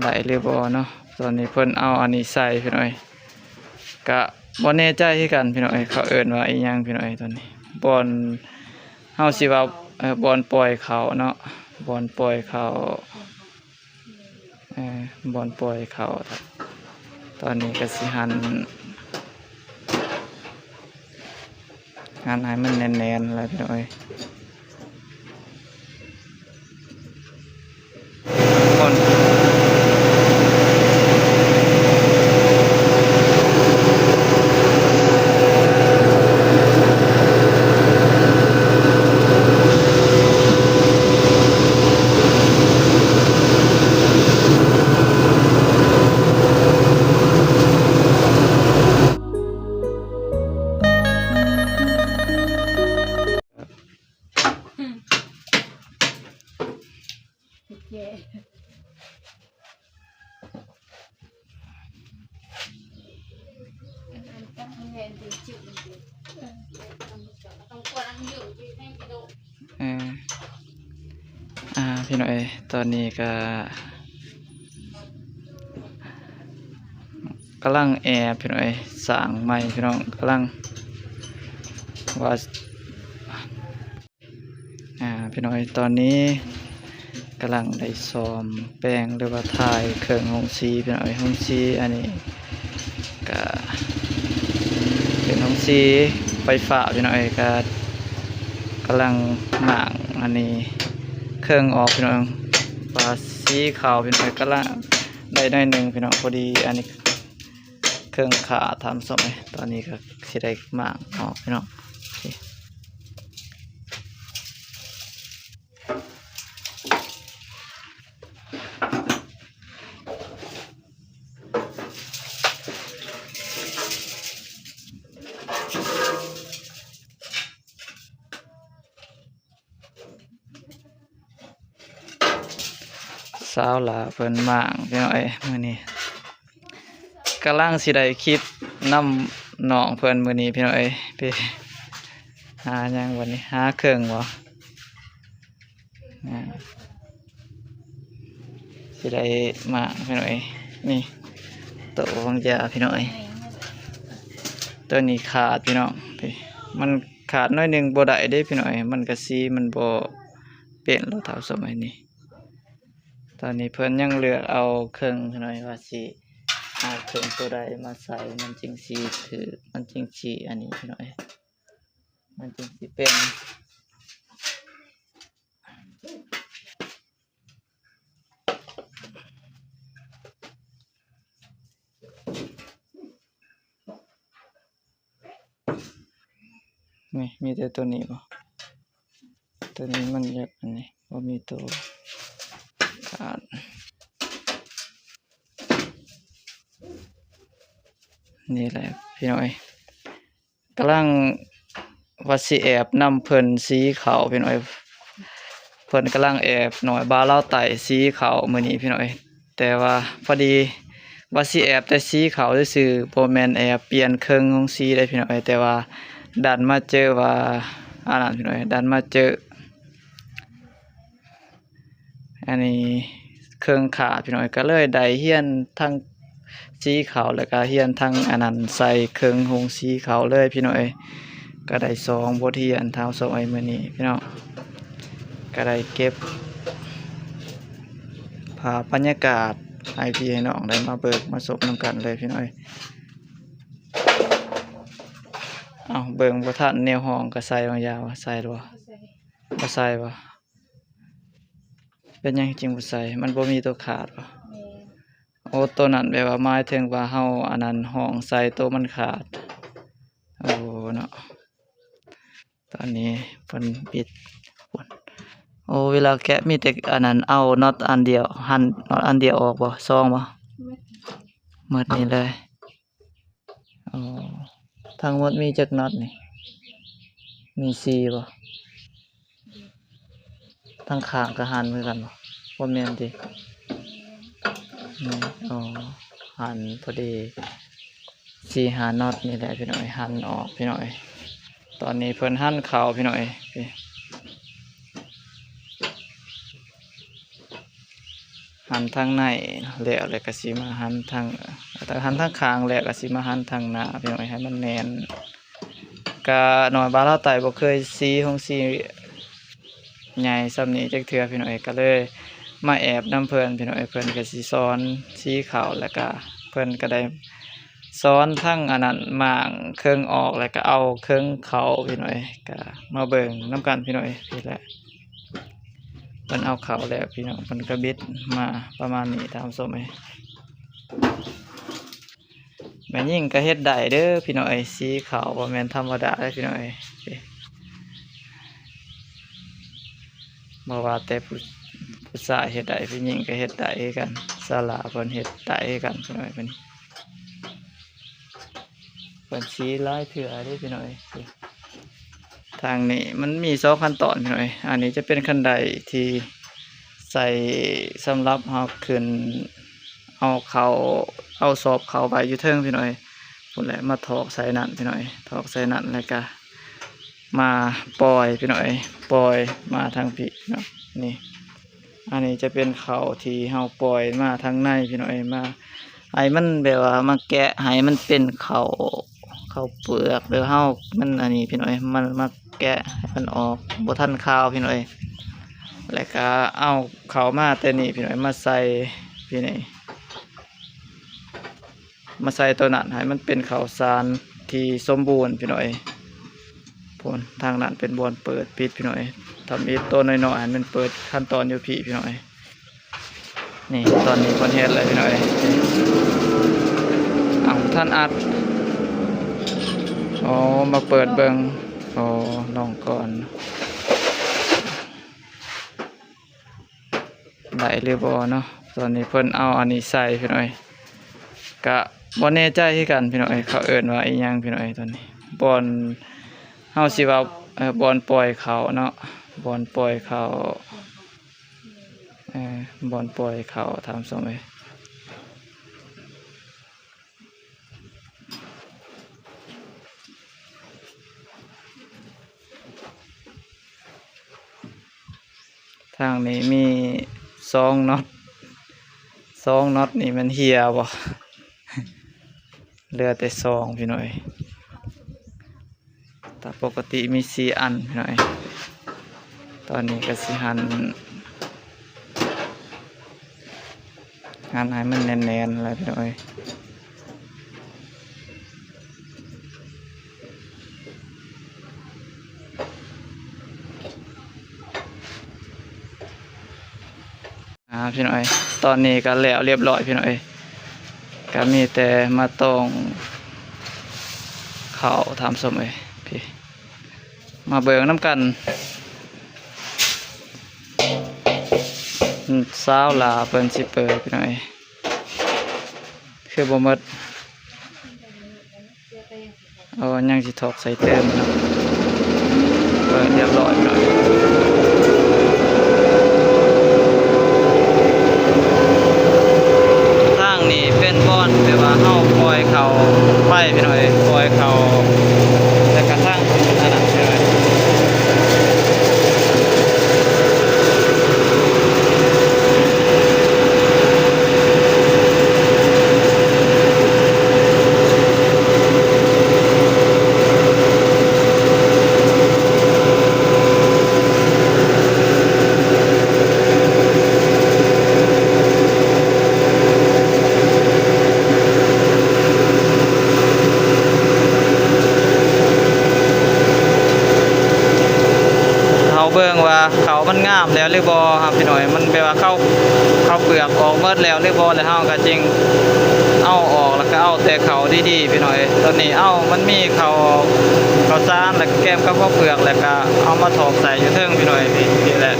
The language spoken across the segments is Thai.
ได้หรือบ่เนาะตอนนี้เพิ่นเอาอันนี้ใส่พี่น้อยก็บ่แน่ใจคือกันพี่น้อยเขาเอิ้นว่าอีหยังพี่น้อยตอนนี้บอนเฮาสิว่าบอนปล่อยเขาเนาะบอนปล่อยเขาบอนปล่อยเขาตอนนี้ก็สิหั่นให้มันแน่นๆแล้วพี่น้อยคน เย่เออพี่น้อยตอนนี้ก็กำลังพี่น้อยสร้างใหม่พี่น้องกำลังว่าพี่น้อยตอนนี้กำลังได้ซ้อมแปลงหรือว่าถ่ายเครื่องหงสีพี่น้อยหงสีอันนี้ก็เป็นหงสีไฟฟ้าพี่น้อยก็กำลังหมางอันนี้เครื่องออกพี่น้องปลาสีขาวพี่น้อยกำลังได้หน่อยหนึ่งพี่น้องพอดีอันนี้เครื่องขาทำสมัยตอนนี้ก็สิได้หมางออกพี่น้องสาวหลาเพิ่นหมางพี่น้อยมื้อนี้กำลังสิได้คลิปน้ำน้องเพิ่นมื้อนี้พี่น้อยไปหาหยังวันนี้หาเครื่องบ่สิได้หมางพี่น้อยนี่โตของยาพี่น้อยตัวนี้ขาดพี่น้องมันขาดน้อยหนึงบ่ได้เด้พี่น้อยมันก็สีมันบ่เป็นรองเท้าสมัยนี้ตอนนี้เพิ่นยังเลือกเอาเครื่องพี่น้อยว่าสิเอาเครื่องตัวใดมาใส่มันจึงสิถือมันจึงสิอันนี้พี่น้อยมันจึงสิเป็นนี่มีแต่ตัวนี้บ่ตัวนี้มันอยากอันนี้บ่มีตัวขาดนี่แหละพี่น้อยกำลังว่าสิแอบนำเพิ่นสีขาวพี่น้อยเพิ่นกำลังแอบหน่อยบาเล่าไต่สีขาวมื้อนี้พี่น้อยแต่ว่าพอดีว่าสิแอบแต่สีขาวซื่อๆบ่แม่นแอบเปลี่ยนเครื่องของสีได้พี่น้อยแต่ว่าดันมาเจอว่าอันนั้นพี่น้อยดันมาเจออันนี้เครื่องขาดพี่น้อยก็เลยได้เฮียนทั้งสีขาวแล้วก็เฮียนทั้งอันนั้นใส่เครื่องหงสีขาวเลยพี่น้อยก็ได้2บทเรียนเท่าสมัยมื้อนี้พี่น้องก็ได้เก็บภาพบรรยากาศให้พี่ให้น้องได้มาเบิกมาสบนำกันเลยพี่น้อยเอาเบิ่งบ่ทันแนวห้องก็ใส่บางยาวใส่บ่บ่ใส่บ่เป็นหยังจริงบ่ใส่มันบ่มีตัวขาดบ่โอ้ตัวนั้นแปลว่าหมายถึงว่าเฮาอันนั้นห้องใส่ตัวมันขาดโอ้เนาะตอนนี้เพิ่นปิดโอ้เวลาแกะมีแต่อันนั้นเอาน็อตอันเดียวหั่นน็อตอันเดียวออกบ่ซองบ่หมดนี่เลยอ๋อทั้งหมดมีจักน็อตนี่มี4บ่ทั้งข้างก็หั่นเหมือนกันบ่บ่แม่นติอ๋อหั่นพอดี4-5น็อตนี่แหละพี่น้อยหั่นออกพี่น้อยตอนนี้เพิ่นหั่นข้าวพี่น้อย หันทางในแล้วก็สิมาหันทางแต่หันทางข้างแล้วก็สิมาหันทางหน้าพี่น้องให้มันแน่นก็น้อยบ้านเราไต่บ่เคยสีของสีใหญ่ส่ำนี้จักเทื่อพี่น้องก็เลยมาแอบนํเพิ่นพี่น้องเพิ่นก็สิสอนสีขาวแล้วก็เพิ่นก็ได้สอนทั้งอันนั้นหมางเครื่องออกแล้วก็เอาเครื่องเข้าพี่น้องก็มาเบิ่งนํกันพี่น้องพี่แหละเพิ่นเอาเข้าแล้วพี่น้องเพิ่นก็บิดมาประมาณนี้ตามสมัยแม่ยิ่งก็เฮ็ดได้เด้อพี่น้องสีขาวบ่แม่นธรรมดาเด้อพี่น้องบ่ว่าแต่ผู้ชายเฮ็ดได้ผู้หญิงก็เฮ็ดได้คือกันศาลาเพิ่นเฮ็ดได้คือกันพี่น้องเพิ่นสีหลายเทื่อเด้อพี่น้องทางนี้มันมี2ขั้นตอนพี่น้องอันนี้จะเป็นขั้นใดที่ใส่สำหรับเฮาขึ้นเอาศพเข้าไปอยู่เทิงพี่น้อยพุ่นแหละมาถอกใส่นั่นพี่น้อยถอกใส่นั่นแล้วก็มาปล่อยพี่น้อยปล่อยมาทางพี่เนาะนี่อันนี้จะเป็นเขาที่เฮาปล่อยมาทางในพี่น้อยมาให้มันแบบว่ามาแกะให้มันเป็นเขาเปลือกหรือเฮามันอันนี้พี่น้อยมันมาแกะให้มันออกบ่ทันข้าวพี่น้อยแล้วก็เอาเขามาแต่นี่พี่น้อยมาใส่พี่นี่มาใส่ตัวนั้นให้มันเป็นข้าวสารที่สมบูรณ์พี่น้อยผลทางนั้นเป็นบวนเปิดปิดพี่น้อยทำอีกตัวน้อยๆให้มันเปิดขั้นตอนอยู่พี่น้อยนี่ตอนนี้คนเฮ็ดเลยพี่น้อยเอาท่านอัดอ๋อมาเปิดเบิ่งอ๋อลองก่อนได้หรือบ่เนาะตอนนี้เพิ่นเอาอันนี้ใส่พี่น้อยกะบ่แน่ใจคือกันพี่น้อยเขาเอิ้นว่าอีหยังพี่น้อยตอนนี้บอนเฮาสิว่าบอนปล่อยเขาเนาะบอนปล่อยเขาบอนปล่อยเขาถามสมัยทางนี้มี2น็อตนี่มันเหี่ยบ่เหลือแต่2พี่น้อยแต่ปกติมี4อันพี่น้อยตอนนี้ก็สิหั่นให้มันแน่นๆแล้วพี่น้อยพี่น้อยตอนนี้ก็แล้วเรียบร้อยพี่น้อยก็มีแต่มาตรงเขาทำสมัยพี่มาเบิ่งน้ำกันสาวลาเปิ้นสิเปิดพี่น้อยคือบ่หมดเอายังสิถอกใส่เติมเนาะเปิดเรียบร้อยพี่น้อยทางนี้เป็นบอนแปลว่าเฮาปล่อยเขาไปพี่น้อยปล่อยเขาแต่กระทั่งอันนั้นพี่น้อยเบิ่งว่าเขามันงามแล้วหรือบ่ครับพี่น้อยมันแปลว่าเข้าเปลือกออกหมดแล้วหรือบ่แล้วเฮาก็จริงเอาออกแล้วก็เอาแต่เขาดีๆพี่น้อยตอนนี้มันมีเขาซานแล้วแก้มกับข้าวเปลือกแล้วก็เอามาถอกใส่อยู่เทิงพี่น้อยนี่แหละ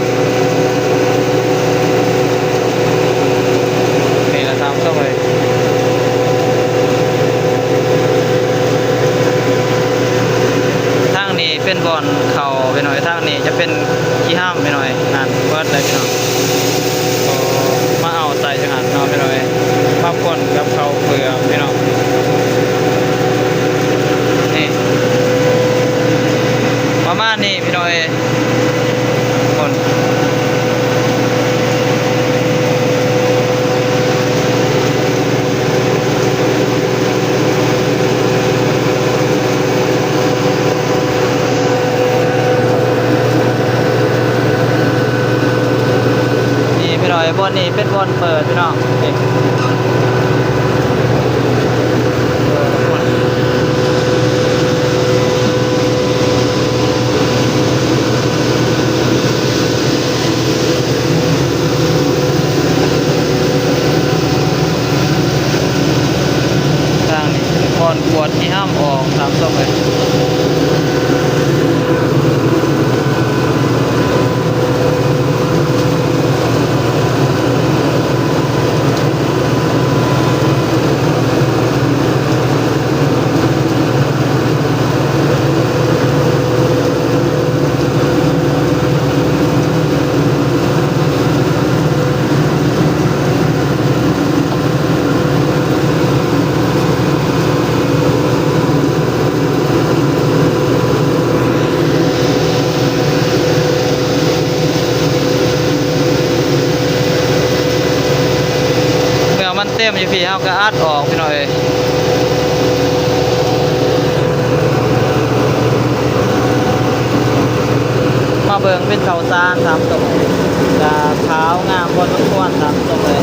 นี่แหละครับเข้าไปทางนี้เป็นบอนเขาไปหน่อยทางนี้จะเป็นขี้ห้ามไปหน่อยนั่นเบิดเลยพี่น้องมาเอาใส่จังหันเอาไปหน่อยมาป่นกับเขาเปลือกพี่น้องนี่ประมาณนี้พี่น้อยคน น้อยบอนนี้เป็นบอนเปิดพี่น้องนี่ทางนี้เป็นบอนกวดที่ห้ามออกตามส้มเลยเมื่อมันเต็มอยู่พี่เฮาก็อัดออกพี่น้องเอ้ยมาเบิ่งเป็นข้าวสารตามตรงจะขาวงามพอสมควรตามตรงเลย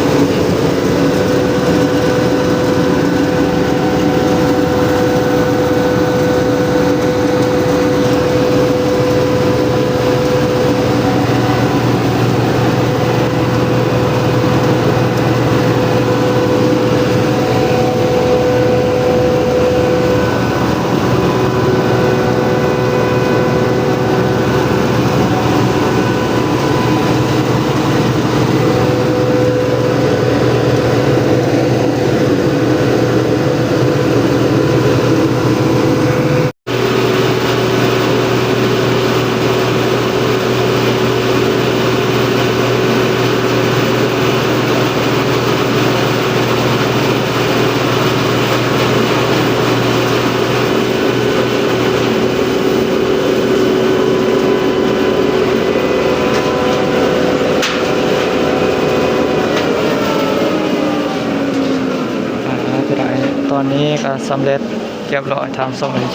พี่น้องเอ้ยตอนนี้ก็สำเร็จเรียบร้อยทำส่งเลย